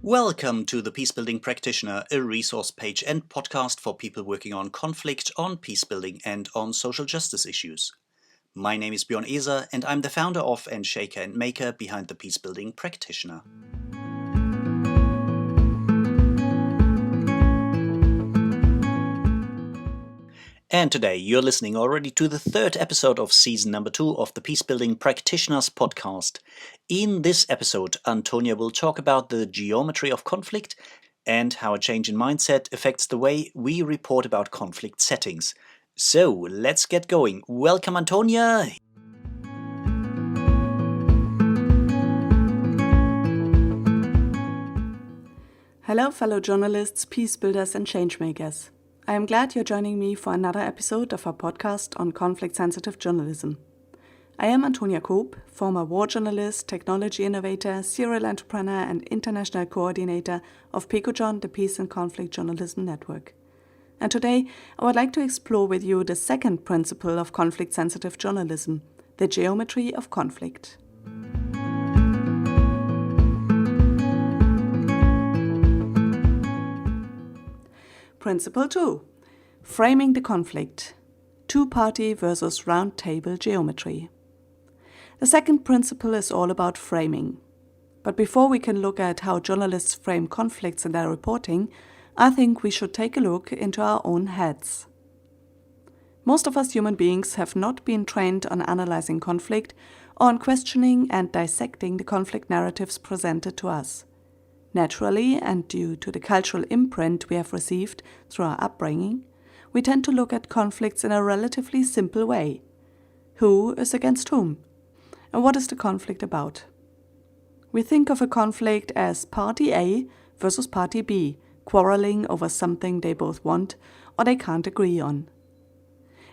Welcome to the Peacebuilding Practitioner, a resource page and podcast for people working on conflict, on peacebuilding and on social justice issues. My name is Björn Eser and I'm the founder of and shaker and maker behind the Peacebuilding Practitioner. And today you're listening already to the third episode of season number 2 of the Peacebuilding Practitioners podcast. In this episode, Antonia will talk about the geometry of conflict and how a change in mindset affects the way we report about conflict settings. So let's get going. Welcome, Antonia. Hello, fellow journalists, peace builders, and changemakers. I am glad you're joining me for another episode of our podcast on conflict-sensitive journalism. I am Antonia Koop, former war journalist, technology innovator, serial entrepreneur, and international coordinator of Peacebuilding, the Peace and Conflict Journalism Network. And today, I would like to explore with you the second principle of conflict-sensitive journalism, the geometry of conflict. Principle 2. Framing the conflict. Two-party versus round-table geometry. The second principle is all about framing. But before we can look at how journalists frame conflicts in their reporting, I think we should take a look into our own heads. Most of us human beings have not been trained on analyzing conflict or on questioning and dissecting the conflict narratives presented to us. Naturally, and due to the cultural imprint we have received through our upbringing, we tend to look at conflicts in a relatively simple way. Who is against whom? And what is the conflict about? We think of a conflict as Party A versus Party B, quarreling over something they both want or they can't agree on.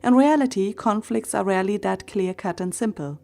In reality, conflicts are rarely that clear-cut and simple.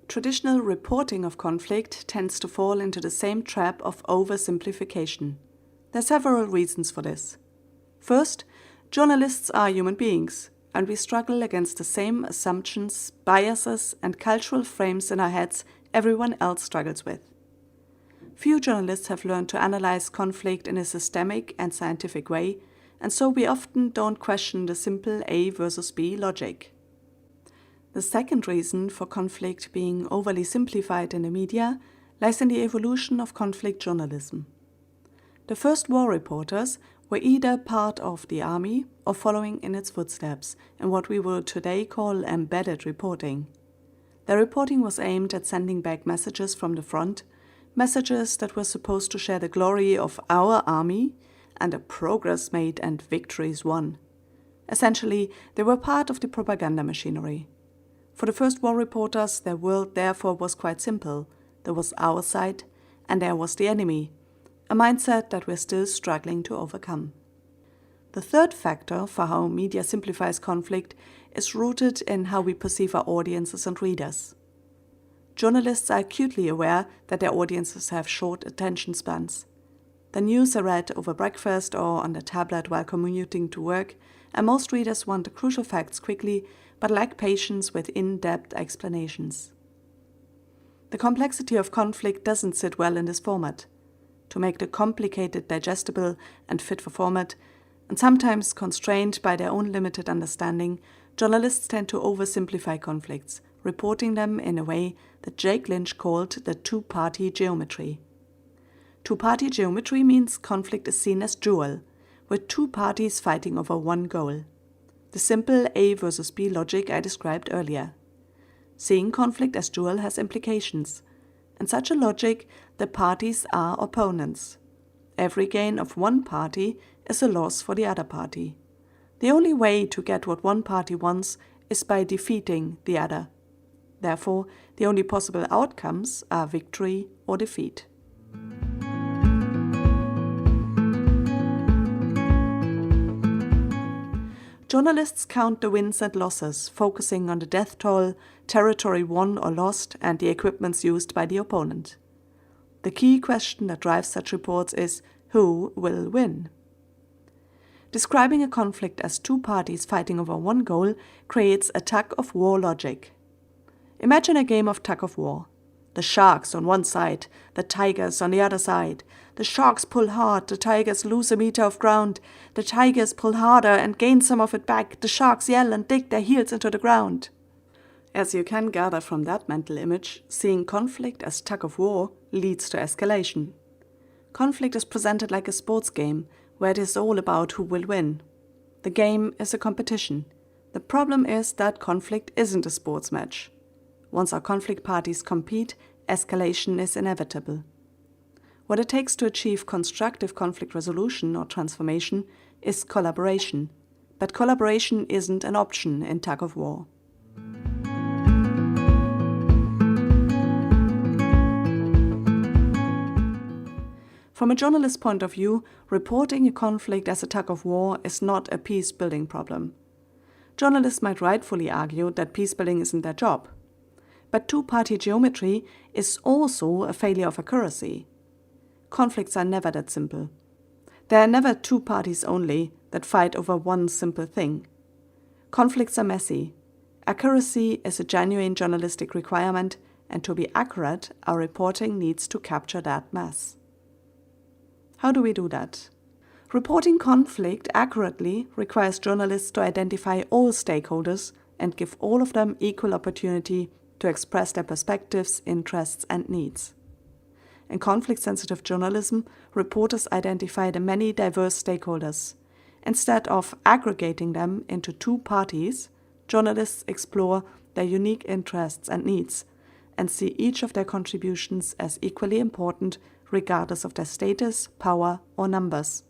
Traditional reporting of conflict tends to fall into the same trap of oversimplification. There are several reasons for this. First, journalists are human beings, and we struggle against the same assumptions, biases, and cultural frames in our heads everyone else struggles with. Few journalists have learned to analyze conflict in a systemic and scientific way, and so we often don't question the simple A versus B logic. The second reason for conflict being overly simplified in the media lies in the evolution of conflict journalism. The first war reporters were either part of the army or following in its footsteps in what we would today call embedded reporting. Their reporting was aimed at sending back messages from the front, messages that were supposed to share the glory of our army and the progress made and victories won. Essentially, they were part of the propaganda machinery. For the first war reporters, their world therefore was quite simple. There was our side, and there was the enemy, a mindset that we're still struggling to overcome. The third factor for how media simplifies conflict is rooted in how we perceive our audiences and readers. Journalists are acutely aware that their audiences have short attention spans. The news are read over breakfast or on the tablet while commuting to work, and most readers want the crucial facts quickly but lack patience with in-depth explanations. The complexity of conflict doesn't sit well in this format. To make the complicated digestible and fit for format, and sometimes constrained by their own limited understanding, journalists tend to oversimplify conflicts, reporting them in a way that Jake Lynch called the two-party geometry. Two-party geometry means conflict is seen as dual, with two parties fighting over one goal. The simple A versus B logic I described earlier. Seeing conflict as dual has implications. In such a logic, the parties are opponents. Every gain of one party is a loss for the other party. The only way to get what one party wants is by defeating the other. Therefore, the only possible outcomes are victory or defeat. Journalists count the wins and losses, focusing on the death toll, territory won or lost, and the equipments used by the opponent. The key question that drives such reports is, who will win? Describing a conflict as two parties fighting over one goal creates a tug-of-war logic. Imagine a game of tug-of-war. The sharks on one side, the tigers on the other side, The sharks pull hard, the tigers lose a meter of ground. The tigers pull harder and gain some of it back. The sharks yell and dig their heels into the ground. As you can gather from that mental image, seeing conflict as tug of war leads to escalation. Conflict is presented like a sports game, where it is all about who will win. The game is a competition. The problem is that conflict isn't a sports match. Once our conflict parties compete, escalation is inevitable. What it takes to achieve constructive conflict resolution or transformation is collaboration, but collaboration isn't an option in tug of war. From a journalist's point of view, reporting a conflict as a tug of war is not a peace-building problem. Journalists might rightfully argue that peace-building isn't their job. But two-party geometry is also a failure of accuracy. Conflicts are never that simple. There are never two parties only that fight over one simple thing. Conflicts are messy. Accuracy is a genuine journalistic requirement, and to be accurate, our reporting needs to capture that mess. How do we do that? Reporting conflict accurately requires journalists to identify all stakeholders and give all of them equal opportunity to express their perspectives, interests, and needs. In conflict-sensitive journalism, reporters identify the many diverse stakeholders. Instead of aggregating them into two parties, journalists explore their unique interests and needs and see each of their contributions as equally important regardless of their status, power, or numbers.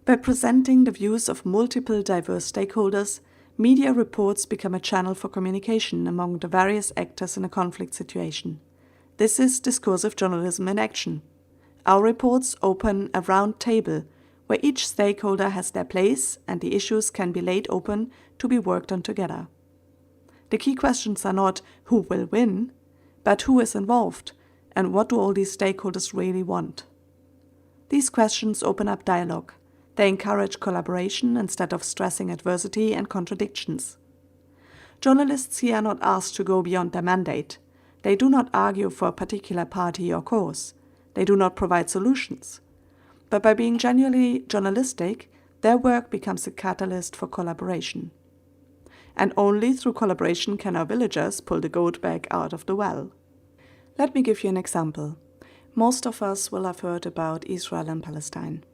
By presenting the views of multiple diverse stakeholders, media reports become a channel for communication among the various actors in a conflict situation. This is discursive journalism in action. Our reports open a round table where each stakeholder has their place and the issues can be laid open to be worked on together. The key questions are not who will win, but who is involved and what do all these stakeholders really want. These questions open up dialogue. They encourage collaboration instead of stressing adversity and contradictions. Journalists here are not asked to go beyond their mandate. They do not argue for a particular party or cause. They do not provide solutions. But by being genuinely journalistic, their work becomes a catalyst for collaboration. And only through collaboration can our villagers pull the goat back out of the well. Let me give you an example. Most of us will have heard about Israel and Palestine.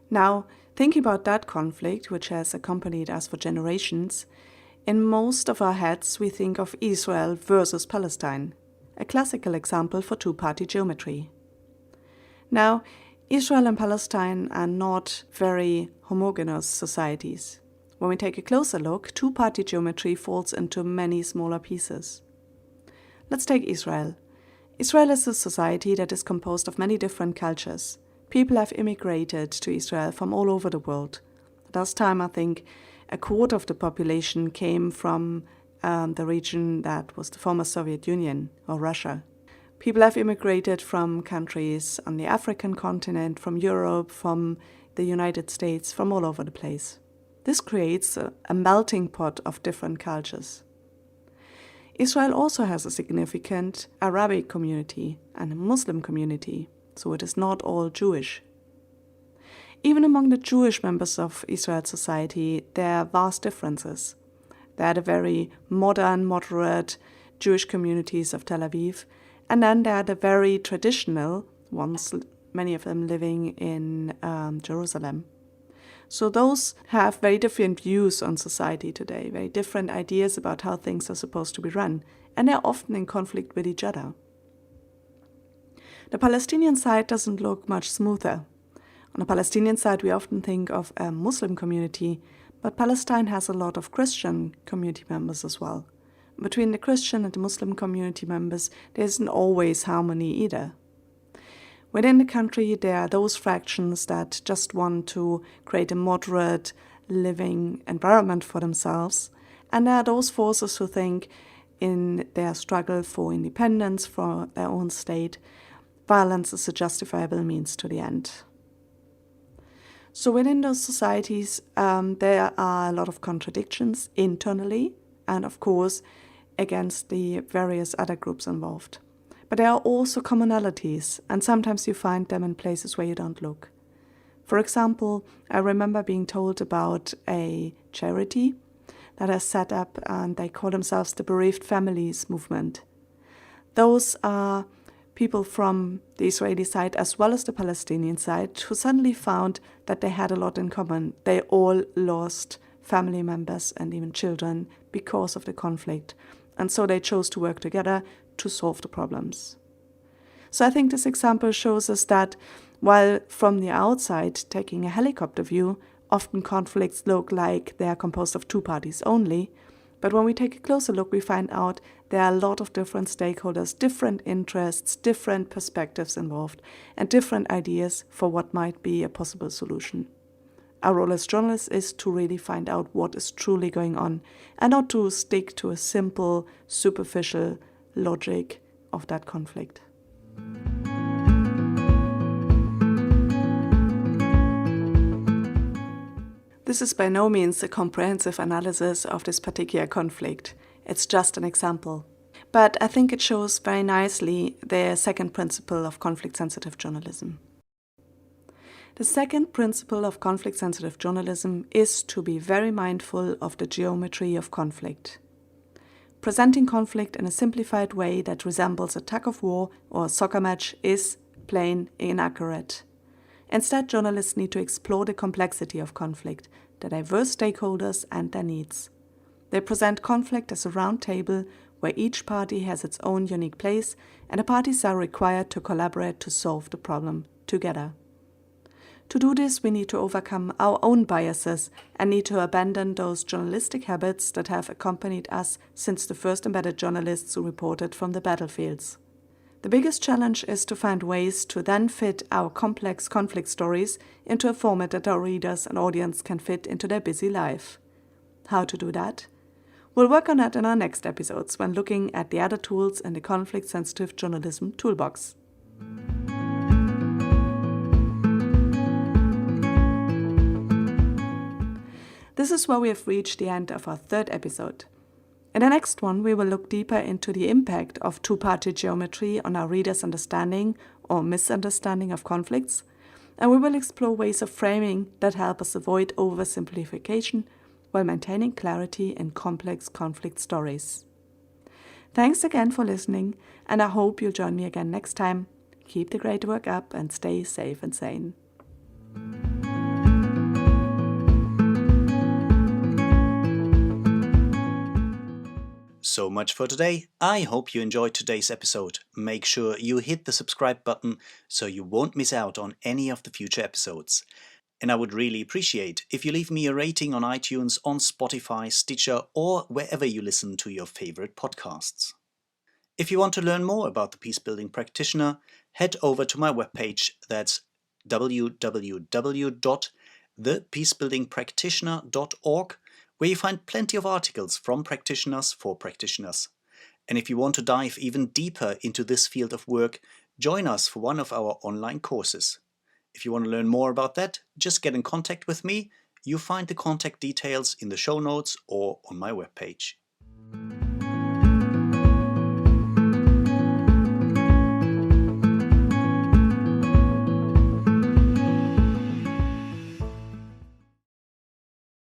Now, thinking about that conflict, which has accompanied us for generations, in most of our heads we think of Israel versus Palestine, a classical example for two-party geometry. Now, Israel and Palestine are not very homogeneous societies. When we take a closer look, two-party geometry falls into many smaller pieces. Let's take Israel. Israel is a society that is composed of many different cultures. People have immigrated to Israel from all over the world. Last time, I think, a quarter of the population came from the region that was the former Soviet Union or Russia. People have immigrated from countries on the African continent, from Europe, from the United States, from all over the place. This creates a melting pot of different cultures. Israel also has a significant Arabic community and a Muslim community, so it is not all Jewish. Even among the Jewish members of Israel's society, there are vast differences. There are the very modern, moderate Jewish communities of Tel Aviv, and then there are the very traditional ones, many of them living in Jerusalem. So those have very different views on society today, very different ideas about how things are supposed to be run, and they're often in conflict with each other. The Palestinian side doesn't look much smoother. On the Palestinian side, we often think of a Muslim community, but Palestine has a lot of Christian community members as well. Between the Christian and the Muslim community members, there isn't always harmony either. Within the country, there are those fractions that just want to create a moderate living environment for themselves, and there are those forces who think in their struggle for independence, for their own state, violence is a justifiable means to the end. So within those societies, there are a lot of contradictions internally and, of course, against the various other groups involved. But there are also commonalities, and sometimes you find them in places where you don't look. For example, I remember being told about a charity that has set up, and they call themselves the Bereaved Families Movement. Those are people from the Israeli side as well as the Palestinian side who suddenly found that they had a lot in common. They all lost family members and even children because of the conflict, and so they chose to work together to solve the problems. So I think this example shows us that while from the outside, taking a helicopter view, often conflicts look like they are composed of two parties only, but when we take a closer look, we find out there are a lot of different stakeholders, different interests, different perspectives involved, and different ideas for what might be a possible solution. Our role as journalists is to really find out what is truly going on and not to stick to a simple, superficial logic of that conflict. This is by no means a comprehensive analysis of this particular conflict. It's just an example. But I think it shows very nicely the second principle of conflict-sensitive journalism. The second principle of conflict-sensitive journalism is to be very mindful of the geometry of conflict. Presenting conflict in a simplified way that resembles a tug-of-war or a soccer match is plain inaccurate. Instead, journalists need to explore the complexity of conflict, the diverse stakeholders and their needs. They present conflict as a round table where each party has its own unique place and the parties are required to collaborate to solve the problem together. To do this, we need to overcome our own biases and need to abandon those journalistic habits that have accompanied us since the first embedded journalists who reported from the battlefields. The biggest challenge is to find ways to then fit our complex conflict stories into a format that our readers and audience can fit into their busy life. How to do that? We'll work on that in our next episodes when looking at the other tools in the conflict-sensitive journalism toolbox. This is where we have reached the end of our third episode. In the next one, we will look deeper into the impact of two-party geometry on our readers' understanding or misunderstanding of conflicts, and we will explore ways of framing that help us avoid oversimplification while maintaining clarity in complex conflict stories. Thanks again for listening, and I hope you'll join me again next time. Keep the great work up and stay safe and sane. So much for today. I hope you enjoyed today's episode. Make sure you hit the subscribe button so you won't miss out on any of the future episodes. And I would really appreciate if you leave me a rating on iTunes, on Spotify, Stitcher, or wherever you listen to your favorite podcasts. If you want to learn more about the Peacebuilding Practitioner, head over to my webpage. That's www.thepeacebuildingpractitioner.org, where you find plenty of articles from practitioners for practitioners. And if you want to dive even deeper into this field of work, join us for one of our online courses. If you want to learn more about that, just get in contact with me. You find the contact details in the show notes or on my webpage.